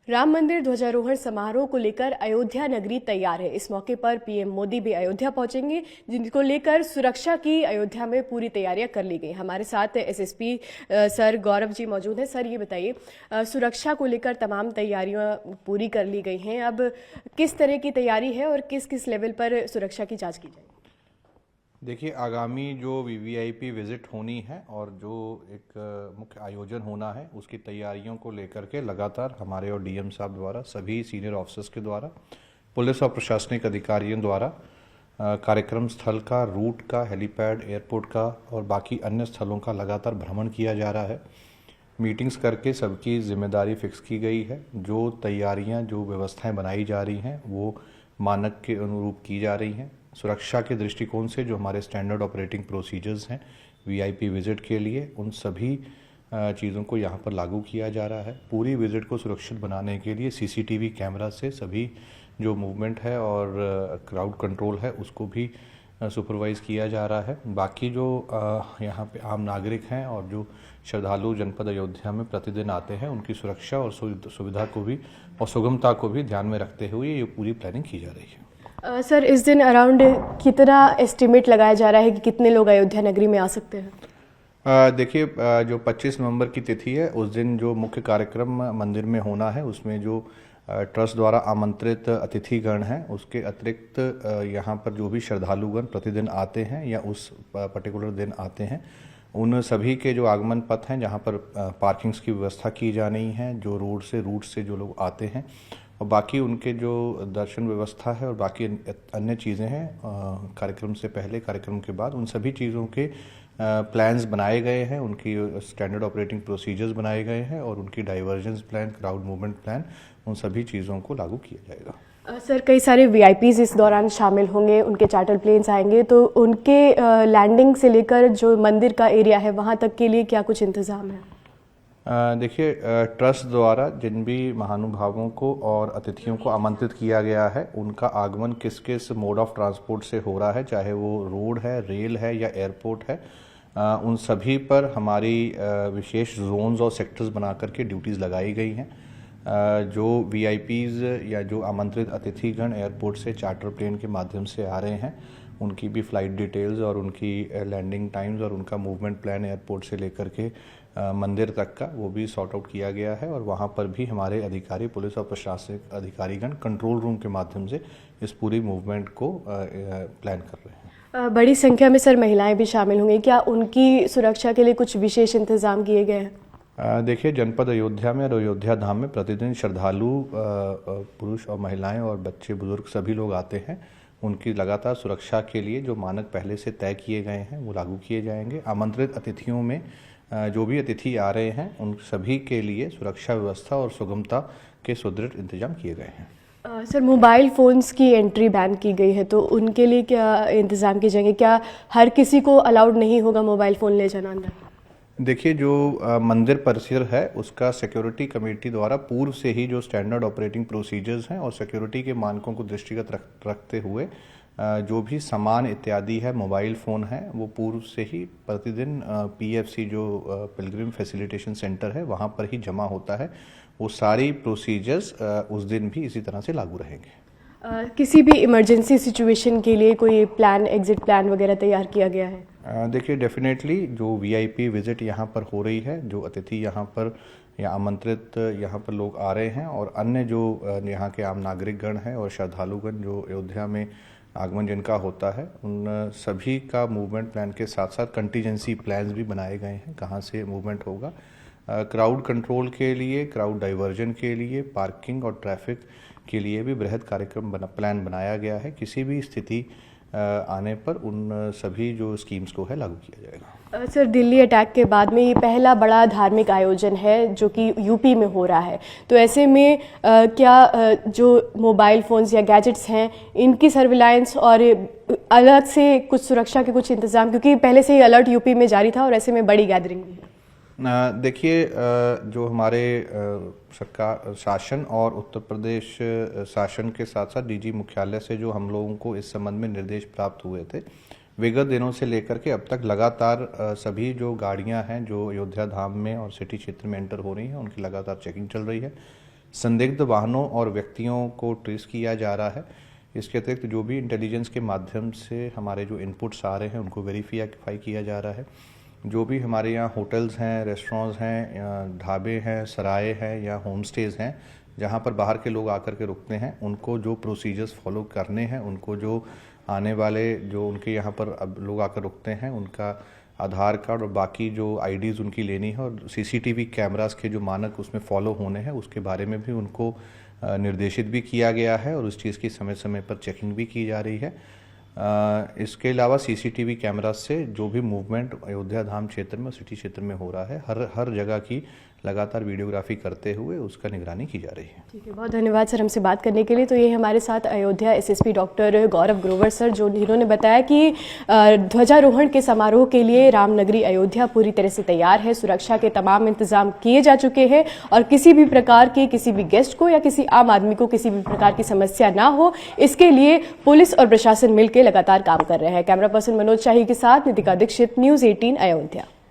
राम मंदिर ध्वजारोहण समारोह को लेकर अयोध्या नगरी तैयार है। इस मौके पर पीएम मोदी भी अयोध्या पहुंचेंगे, जिनको लेकर सुरक्षा की अयोध्या में पूरी तैयारियां कर ली गई। हमारे साथ एसएसपी सर गौरव जी मौजूद हैं। सर, ये बताइए, सुरक्षा को लेकर तमाम तैयारियां पूरी कर ली गई हैं। अब किस तरह की तैयारी है और किस किस लेवल पर सुरक्षा की जाँच की जाएगी? देखिए, आगामी जो वीवीआईपी विज़िट होनी है और जो एक मुख्य आयोजन होना है, उसकी तैयारियों को लेकर के लगातार हमारे और डीएम साहब द्वारा, सभी सीनियर ऑफिसर्स के द्वारा, पुलिस और प्रशासनिक अधिकारियों द्वारा कार्यक्रम स्थल का, रूट का, हेलीपैड, एयरपोर्ट का और बाकी अन्य स्थलों का लगातार भ्रमण किया जा रहा है। मीटिंग्स करके सबकी जिम्मेदारी फिक्स की गई है। जो तैयारियां, जो व्यवस्थाएं बनाई जा रही हैं, वो मानक के अनुरूप की जा रही हैं। सुरक्षा के दृष्टिकोण से जो हमारे स्टैंडर्ड ऑपरेटिंग प्रोसीजर्स हैं वीआईपी विज़िट के लिए, उन सभी चीज़ों को यहाँ पर लागू किया जा रहा है। पूरी विज़िट को सुरक्षित बनाने के लिए सीसीटीवी कैमरा से सभी जो मूवमेंट है और क्राउड कंट्रोल है, उसको भी सुपरवाइज़ किया जा रहा है। बाकी जो यहाँ पे आम नागरिक हैं और जो श्रद्धालु जनपद अयोध्या में प्रतिदिन आते हैं, उनकी सुरक्षा और सुविधा को भी और सुगमता को भी ध्यान में रखते हुए ये पूरी प्लानिंग की जा रही है। सर, इस दिन अराउंड कितना एस्टिमेट लगाया जा रहा है कि कितने लोग अयोध्या नगरी में आ सकते हैं? देखिए, जो 25 नवंबर की तिथि है, उस दिन जो मुख्य कार्यक्रम मंदिर में होना है, उसमें जो ट्रस्ट द्वारा आमंत्रित अतिथिगण हैं, उसके अतिरिक्त यहाँ पर जो भी श्रद्धालुगण प्रतिदिन आते हैं या उस पर्टिकुलर दिन आते हैं, उन सभी के जो आगमन पथ हैं, जहाँ पर पार्किंग्स की व्यवस्था की जानी है, जो रूट से जो लोग आते हैं, और बाकी उनके जो दर्शन व्यवस्था है और बाकी अन्य चीज़ें हैं, कार्यक्रम से पहले, कार्यक्रम के बाद, उन सभी चीज़ों के प्लान्स बनाए गए हैं, उनकी स्टैंडर्ड ऑपरेटिंग प्रोसीजर्स बनाए गए हैं और उनकी divergence plan, crowd movement plan, उन सभी चीज़ों को लागू किया जाएगा। सर, कई सारे वीआईपीज इस दौरान शामिल होंगे, उनके चार्टर प्लेन्स आएंगे, तो उनके लैंडिंग से लेकर जो मंदिर का एरिया है वहाँ तक के लिए क्या कुछ इंतज़ाम है? देखिए, ट्रस्ट द्वारा जिन भी महानुभावों को और अतिथियों को आमंत्रित किया गया है, उनका आगमन किस किस मोड ऑफ ट्रांसपोर्ट से हो रहा है, चाहे वो रोड है, रेल है या एयरपोर्ट है, उन सभी पर हमारी विशेष जोन्स और सेक्टर्स बना करके ड्यूटीज़ लगाई गई हैं। जो वीआईपीज़ या जो आमंत्रित अतिथिगण एयरपोर्ट से चार्टर प्लेन के माध्यम से आ रहे हैं, उनकी भी फ़्लाइट डिटेल्स और उनकी लैंडिंग टाइम्स और उनका मूवमेंट प्लान एयरपोर्ट से लेकर के मंदिर तक का, वो भी सॉर्ट आउट किया गया है। और वहाँ पर भी हमारे अधिकारी, पुलिस और प्रशासनिक अधिकारीगण कंट्रोल रूम के माध्यम से इस पूरी मूवमेंट को प्लान कर रहे हैं। बड़ी संख्या में सर महिलाएं भी शामिल होंगी, क्या उनकी सुरक्षा के लिए कुछ विशेष इंतजाम किए गए हैं? देखिए, जनपद अयोध्या में और अयोध्या धाम में प्रतिदिन श्रद्धालु पुरुष और महिलाएं और बच्चे, बुजुर्ग सभी लोग आते हैं। उनकी लगातार सुरक्षा के लिए जो मानक पहले से तय किए गए हैं, वो लागू किए जाएंगे। आमंत्रित अतिथियों में जो भी अतिथि आ रहे हैं, उन सभी के लिए सुरक्षा व्यवस्था और सुगमता के सुदृढ़ इंतजाम किए गए हैं। सर, मोबाइल फ़ोन्स की एंट्री बैन की गई है, तो उनके लिए क्या इंतज़ाम किए जाएंगे? क्या हर किसी को अलाउड नहीं होगा मोबाइल फ़ोन ले जाना अंदर? देखिए, जो मंदिर परिसर है, उसका सिक्योरिटी कमेटी द्वारा पूर्व से ही जो स्टैंडर्ड ऑपरेटिंग प्रोसीजर्स हैं और सिक्योरिटी के मानकों को दृष्टिगत रखते हुए जो भी सामान इत्यादि है, मोबाइल फ़ोन है, वो पूर्व से ही प्रतिदिन पीएफसी जो पिलग्रिम फैसिलिटेशन सेंटर है, वहाँ पर ही जमा होता है। वो सारी प्रोसीजर्स उस दिन भी इसी तरह से लागू रहेंगे। किसी भी इमरजेंसी सिचुएशन के लिए कोई प्लान, एग्जिट प्लान वगैरह तैयार किया गया है? देखिए, डेफिनेटली जो वीआईपी विज़िट यहाँ पर हो रही है, जो अतिथि यहाँ पर या आमंत्रित यहाँ पर लोग आ रहे हैं और अन्य जो यहाँ के आम नागरिकगण हैं और श्रद्धालुगण जो अयोध्या में आगमन जिनका होता है, उन सभी का मूवमेंट प्लान के साथ साथ कंटीजेंसी प्लान्स भी बनाए गए हैं, कहाँ से मूवमेंट होगा। क्राउड कंट्रोल के लिए, क्राउड डाइवर्जन के लिए, पार्किंग और ट्रैफिक के लिए भी बृहद कार्यक्रम प्लान बनाया गया है। किसी भी स्थिति आने पर उन सभी जो स्कीम्स को है लागू किया जाएगा। सर, दिल्ली अटैक के बाद में ये पहला बड़ा धार्मिक आयोजन है जो कि यूपी में हो रहा है, तो ऐसे में क्या जो मोबाइल फ़ोन्स या गैजेट्स हैं, इनकी सर्विलांस और अलग से कुछ सुरक्षा के कुछ इंतज़ाम, क्योंकि पहले से ही अलर्ट यूपी में जारी था और ऐसे में बड़ी गैदरिंग भी है? देखिए, जो हमारे सरकार शासन और उत्तर प्रदेश शासन के साथ साथ डीजी मुख्यालय से जो हम लोगों को इस संबंध में निर्देश प्राप्त हुए थे, विगत दिनों से लेकर के अब तक लगातार सभी जो गाड़ियां हैं जो अयोध्या धाम में और सिटी क्षेत्र में एंटर हो रही हैं, उनकी लगातार चेकिंग चल रही है। संदिग्ध वाहनों और व्यक्तियों को ट्रेस किया जा रहा है। इसके अतिरिक्त जो भी इंटेलिजेंस के माध्यम से हमारे जो इनपुट्स आ रहे हैं उनको वेरीफाई किया जा रहा है। जो भी हमारे यहाँ होटल्स हैं, रेस्टोरेंट्स हैं, ढाबे हैं, सराय हैं या होम स्टेज़ हैं जहाँ पर बाहर के लोग आकर के रुकते हैं, उनको जो प्रोसीजर्स फॉलो करने हैं, उनको जो आने वाले जो उनके यहाँ पर अब लोग आकर रुकते हैं उनका आधार कार्ड और बाकी जो आईडीज़ उनकी लेनी है और सीसीटीवी कैमरास के जो मानक उसमें फॉलो होने हैं उसके बारे में भी उनको निर्देशित भी किया गया है और उस चीज़ की समय समय पर चेकिंग भी की जा रही है। इसके अलावा सीसीटीवी कैमरा से जो भी मूवमेंट अयोध्या धाम क्षेत्र में, सिटी क्षेत्र में हो रहा है, हर जगह की लगातार वीडियोग्राफी करते हुए उसका निगरानी की जा रही है। ठीक है, बहुत धन्यवाद सर हमसे बात करने के लिए। तो ये हमारे साथ अयोध्या एसएसपी डॉक्टर गौरव ग्रोवर सर जिन्होंने बताया कि ध्वजारोहण के समारोह के लिए रामनगरी अयोध्या पूरी तरह से तैयार है, सुरक्षा के तमाम इंतजाम किए जा चुके हैं और किसी भी प्रकार की किसी भी गेस्ट को या किसी आम आदमी को किसी भी प्रकार की समस्या ना हो, इसके लिए पुलिस और प्रशासन मिलकर लगातार काम कर रहे हैं। कैमरा पर्सन मनोज शाही के साथ नितिका दीक्षित, न्यूज़ 18 अयोध्या।